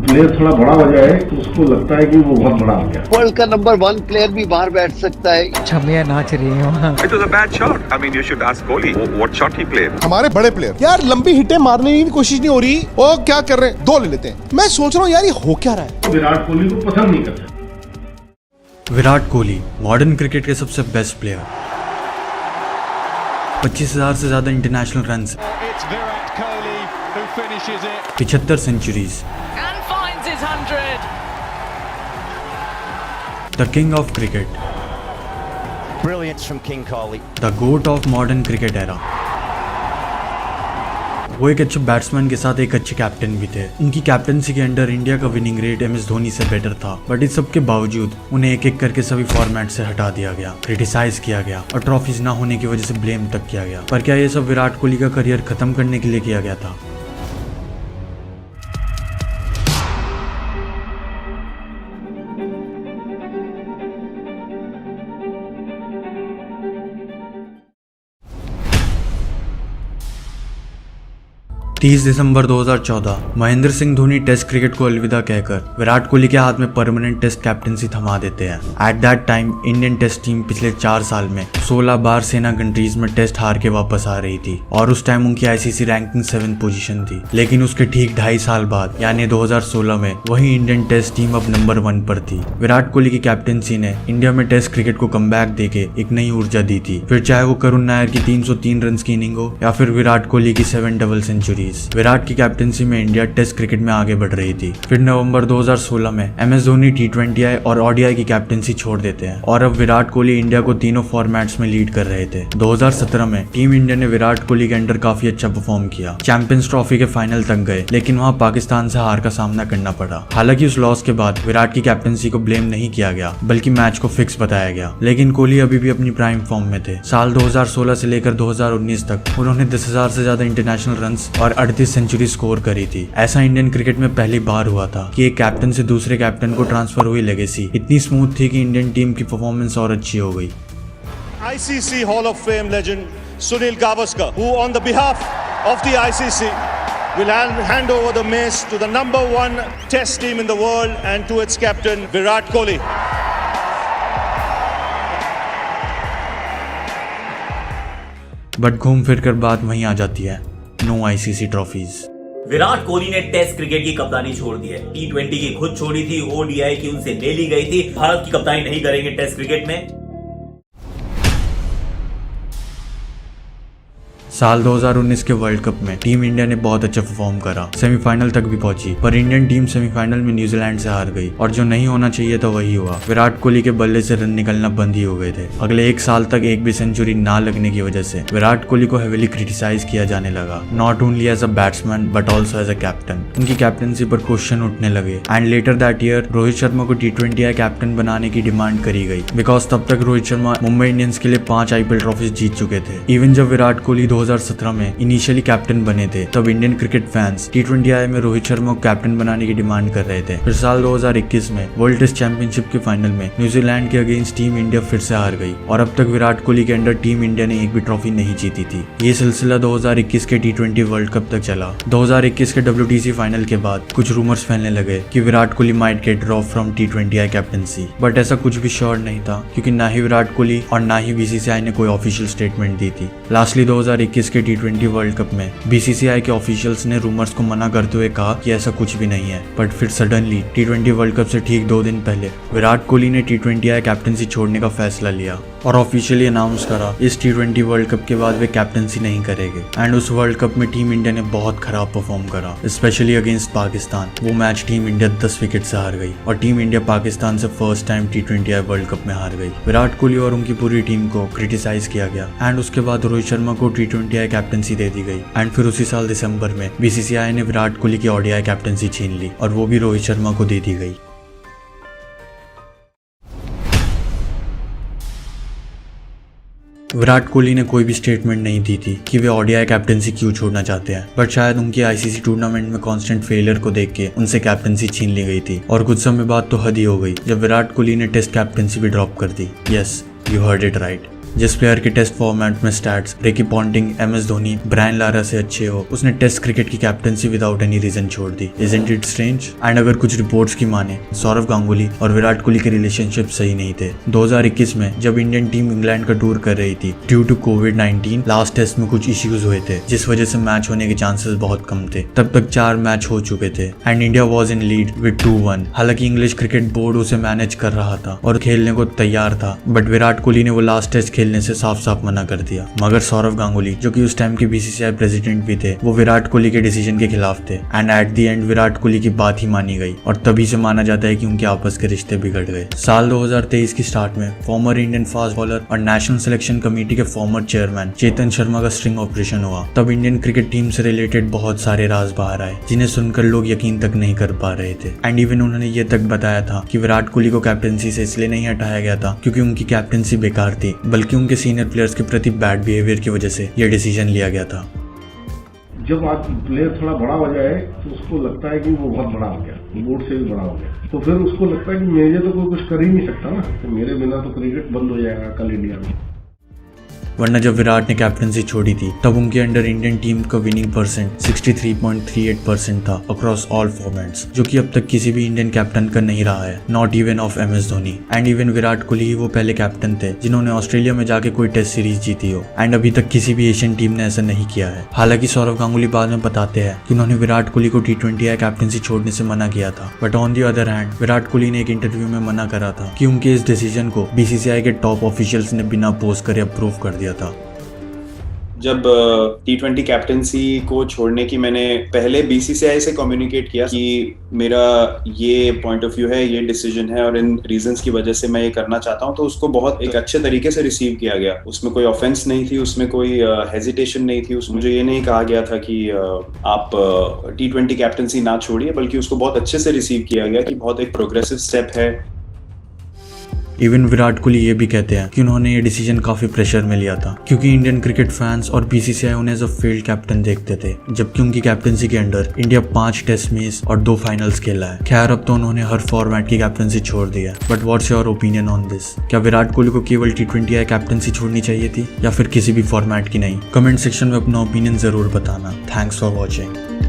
Player थोड़ा बड़ा हो जाए तो उसको लगता है कि वो बहुत बड़ा हो गया। वर्ल्ड का नंबर 1 प्लेयर भी बाहर बैठ सकता है। छमिया नाच रही है वहाँ। It was a bad shot. I mean, you should ask Kohli what shot he played. हमारे बड़े प्लेयर यार लंबी हिटें मारने की कोशिश नहीं हो रही, वो क्या कर रहे हैं, 2 ले लेते हैं। मैं सोच रहा हूँ यार ये हो क्या रहा है। विराट कोहली को पसंद नहीं करते। विराट कोहली मॉडर्न क्रिकेट के सबसे बेस्ट प्लेयर, 25,000 से ज्यादा international run, 75 centuries, the king of cricket, Brilliance from King Kohli. The GOAT of modern cricket era. वो एक अच्छे बैट्समैन के साथ एक अच्छे कैप्टन भी थे। उनकी कैप्टनसी के अंडर इंडिया का विनिंग रेट MS धोनी से बेटर था, बट इस सब के बावजूद उन्हें एक एक करके सभी फॉर्मेट से हटा दिया गया, क्रिटिसाइज किया गया और ट्रॉफीज ना होने की वजह से ब्लेम तक किया गया। पर क्या ये सब विराट कोहली का करियर खत्म करने के लिए किया गया था? दिसंबर 2014 महेंद्र सिंह धोनी टेस्ट क्रिकेट को अलविदा कहकर विराट कोहली के हाथ में परमानेंट टेस्ट कैप्टनसी थमा देते हैं। At that time Indian test team पिछले 4 साल में 16 बार सेना कंट्रीज में टेस्ट हार के वापस आ रही थी और उस टाइम उनकी ICC रैंकिंग 7th पोजीशन थी। लेकिन उसके ठीक 2.5 साल बाद यानी 2016 में वही इंडियन टेस्ट टीम अब नंबर 1 पर थी। विराट कोहली की कैप्टनसी ने इंडिया में टेस्ट क्रिकेट को कमबैक देके एक नई ऊर्जा दी थी, फिर चाहे वो करुण नायर की 303 रन की इनिंग हो या फिर विराट कोहली की 7 डबल सेंचुरीज। विराट की कैप्टनसी में इंडिया टेस्ट क्रिकेट में आगे बढ़ रही थी। फिर नवंबर 2016 में MS धोनी T20I और ODI की कैप्टनसी छोड़ देते हैं और अब विराट कोहली इंडिया को तीनों फॉर्मेट्स में लीड कर रहे थे। 2017 में टीम इंडिया ने विराट कोहली के अंडर काफी अच्छा परफॉर्म किया, चैंपियंस ट्रॉफी के फाइनल तक गए, लेकिन वहां पाकिस्तान से हार का सामना करना पड़ा। हालांकि उस लॉस के बाद विराट की कैप्टनसी को ब्लेम नहीं किया गया, बल्कि मैच को फिक्स बताया गया। लेकिन कोहली अभी भी अपनी प्राइम फॉर्म में थे। साल 2016 से लेकर 2019 तक उन्होंने 10,000 से ज्यादा इंटरनेशनल रन और 38 सेंचुरी स्कोर करी थी। ऐसा इंडियन क्रिकेट में पहली बार हुआ था कि एक कैप्टन से दूसरे कैप्टन को ट्रांसफर हुई लेगेसी इतनी स्मूथ थी कि इंडियन टीम की परफॉर्मेंस और अच्छी हो गई। ICC Hall of Fame legend Sunil Gavaskar, who on the behalf of the ICC will hand over the mace to the number 1 test team in the world and to its captain Virat Kohli. But घूम फिर कर बात वहीं आ जाती है, no ICC trophies. Virat Kohli ने test cricket की कप्तानी छोड़ दी है। T20 की खुद छोड़ी थी, ODI की उनसे ले ली गई थी। भारत की कप्तानी नहीं करेंगे टेस्ट क्रिकेट में। साल 2019 के वर्ल्ड कप में टीम इंडिया ने बहुत अच्छा परफॉर्म करा, सेमीफाइनल तक भी पहुंची, पर इंडियन टीम सेमीफाइनल में न्यूजीलैंड से हार गई और जो नहीं होना चाहिए था वही हुआ। विराट कोहली के बल्ले से रन निकलना बंद ही हो गए थे। अगले 1 साल तक एक भी सेंचुरी ना लगने की वजह से विराट कोहली को हेवीली क्रिटिसाइज किया जाने लगा, not only as a batsman but also as a captain. उनकी कैप्टनसी पर क्वेश्चन उठने लगे and later that year Rohit Sharma को T20I कैप्टन बनाने की डिमांड करी गई, बिकॉज तब तक रोहित शर्मा मुंबई इंडियंस के लिए 5 IPL ट्रॉफीज जीत चुके थे। इवन जब विराट कोहली 2017 में इनिशियली कैप्टन बने थे तब इंडियन क्रिकेट फैंस T20I में रोहित शर्मा को कैप्टन बनाने की डिमांड कर रहे थे। फिर साल 2021 में वर्ल्ड टेस्ट चैंपियनशिप के फाइनल में न्यूजीलैंड के अगेंस्ट टीम इंडिया फिर से हार गई और अब तक विराट कोहली के अंडर टीम इंडिया ने एक भी ट्रॉफी नहीं जीती थी। ये सिलसिला 2021 के T20 वर्ल्ड कप तक चला। 2021 के WTC फाइनल के बाद कुछ रूमर्स फैलने लगे कि Virat Kohli might get drop from T20I captaincy, but ऐसा कुछ भी श्योर नहीं था क्योंकि ना ही विराट कोहली और ना ही BCCI ने कोई ऑफिशियल स्टेटमेंट दी थी। लास्टली 2021 के T20 वर्ल्ड कप में BCCI के ऑफिशियल्स ने रूमर्स को मना करते हुए कहा कि ऐसा कुछ भी नहीं है, बट फिर सडनली T20 वर्ल्ड कप से ठीक 2 दिन पहले विराट कोहली ने T20I कैप्टनसी छोड़ने का फैसला लिया और ऑफिशियली अनाउंस करा इस T20 वर्ल्ड कप के बाद वे कैप्टनसी नहीं करेंगे। एंड उस वर्ल्ड कप में टीम इंडिया ने बहुत खराब परफॉर्म करा, स्पेशली अगेंस्ट पाकिस्तान। वो मैच टीम इंडिया 10 विकेट से हार गई और टीम इंडिया पाकिस्तान से first time T20I world cup में हार गई। विराट कोहली और उनकी पूरी टीम को क्रिटिसाइज किया गया एंड उसके बाद रोहित शर्मा को T20I कैप्टनसी दे दी गई। एंड फिर उसी साल दिसंबर में BCCI ने विराट कोहली की ODI कैप्टनसी छीन ली और वो भी रोहित शर्मा को दे दी गई। विराट कोहली ने कोई भी स्टेटमेंट नहीं दी थी कि वे ODI कैप्टनसी क्यों छोड़ना चाहते हैं, बट शायद उनकी ICC टूर्नामेंट में कांस्टेंट फेलियर को देख के उनसे कैप्टनसी छीन ली गई थी। और कुछ समय बाद तो हद ही हो गई जब विराट कोहली ने टेस्ट कैप्टनसी भी ड्रॉप कर दी। Yes, you heard it right. जिस प्लेयर के टेस्ट फॉर्मेट में stats Ricky Ponting, MS Dhoni, Brian Lara से अच्छे हो, उसने टेस्ट क्रिकेट की कैप्टनसी विदाउट एनी रीजन छोड़ दी। Isn't it strange? एंड अगर कुछ रिपोर्ट्स की माने, सौरव गांगुली और विराट कोहली के रिलेशनशिप सही नहीं थे। 2021 में जब इंडियन टीम इंग्लैंड का टूर कर रही थी, ड्यू टू कोविड-19 लास्ट टेस्ट में कुछ इश्यूज हुए थे, जिस वजह से मैच होने के चांसेस बहुत कम थे। तब तक 4 मैच हो चुके थे and India was in lead with 2-1। हालांकि इंग्लिश क्रिकेट बोर्ड उसे मैनेज कर रहा था और खेलने को तैयार था, बट विराट कोहली ने वो लास्ट टेस्ट खेलने से साफ साफ मना कर दिया। मगर सौरव गांगुली, जो कि उस टाइम के BCCI प्रेसिडेंट भी थे, वो विराट कोहली के डिसीजन के खिलाफ थे and at the end Virat Kohli की बात ही मानी गई और तभी से माना जाता है कि उनके आपस के रिश्ते बिगड़ गए। साल 2023 की स्टार्ट में फॉर्मर इंडियन फास्ट बॉलर और नेशनल सिलेक्शन कमेटी के फॉर्मर चेयरमैन चेतन शर्मा का स्ट्रिंग ऑपरेशन हुआ। तब इंडियन क्रिकेट टीम से रिलेटेड बहुत सारे राज बाहर आए, जिन्हें सुनकर लोग यकीन तक नहीं कर पा रहे थे। एंड इवन उन्होंने ये तक बताया था कि विराट कोहली को कैप्टनसी से इसलिए नहीं हटाया गया था क्योंकि उनकी कैप्टनसी बेकार थी, बल्कि उनके सीनियर प्लेयर्स के प्रति बैड बिहेवियर की वजह से यह डिसीजन लिया गया था। जब आज प्लेयर थोड़ा बड़ा हो जाए तो उसको लगता है कि वो बहुत बड़ा हो गया, बोर्ड से भी बड़ा हो गया, तो फिर उसको लगता है कि मेरे तो कोई कुछ कर ही नहीं सकता ना, तो मेरे बिना तो क्रिकेट बंद हो जाएगा कल इंडिया में। वरना जब विराट ने कैप्टनसी छोड़ी थी तब उनके अंडर इंडियन टीम का विनिंग परसेंट 63.38% था अक्रॉस ऑल फॉर्मेट्स, जो कि अब तक किसी भी इंडियन कैप्टन का नहीं रहा है, not even of MS Dhoni. And even Virat Kohli ही वो पहले कैप्टन थे जिन्होंने ऑस्ट्रेलिया में जाके कोई टेस्ट सीरीज जीती हो, एंड अभी तक किसी भी एशियन टीम ने ऐसा नहीं किया है। हालांकि सौरव गांगुली बाद में बताते हैं कि उन्होंने विराट कोहली को T20I कैप्टनसी छोड़ने से मना किया था, but on the other hand Virat Kohli ने एक इंटरव्यू में मना करा था कि उनके इस डिसीजन को BCCI के टॉप ऑफिशियल्स ने बिना पोज करे अप्रूव कर दिया था। जब T20 कैप्टनसी को छोड़ने की मैंने पहले BCCI से कम्युनिकेट किया कि मेरा ये पॉइंट ऑफ व्यू है, ये डिसीजन है और इन रीजंस की वजह से मैं ये करना चाहता हूँ, तो उसको बहुत एक अच्छे तरीके से रिसीव किया गया। उसमें कोई ऑफेंस नहीं थी, उसमें कोई हेजिटेशन नहीं थी, मुझे ये नहीं कहा गया था कि आप T20 कैप्टनसी ना छोड़िए, बल्कि उसको बहुत अच्छे से रिसीव किया गया कि बहुत एक प्रोग्रेसिव स्टेप है। इवन विराट कोहली ये भी कहते हैं कि उन्होंने ये डिसीजन काफी प्रेशर में लिया था क्योंकि इंडियन क्रिकेट फैंस और BCCI उन्हें एज अ फेल्ड कैप्टन देखते थे, जबकि उनकी कैप्टनसी के अंडर इंडिया 5 टेस्ट मैच और 2 फाइनल्स खेला है। खैर अब तो उन्होंने हर फॉर्मेट की कैप्टनसी छोड़ दी है, but what's your opinion on this? क्या विराट कोहली को केवल T20I कैप्टनसी छोड़नी चाहिए थी या फिर किसी भी फॉर्मेट की नहीं? कमेंट सेक्शन में अपना ओपिनियन जरूर बताना। Thanks for watching.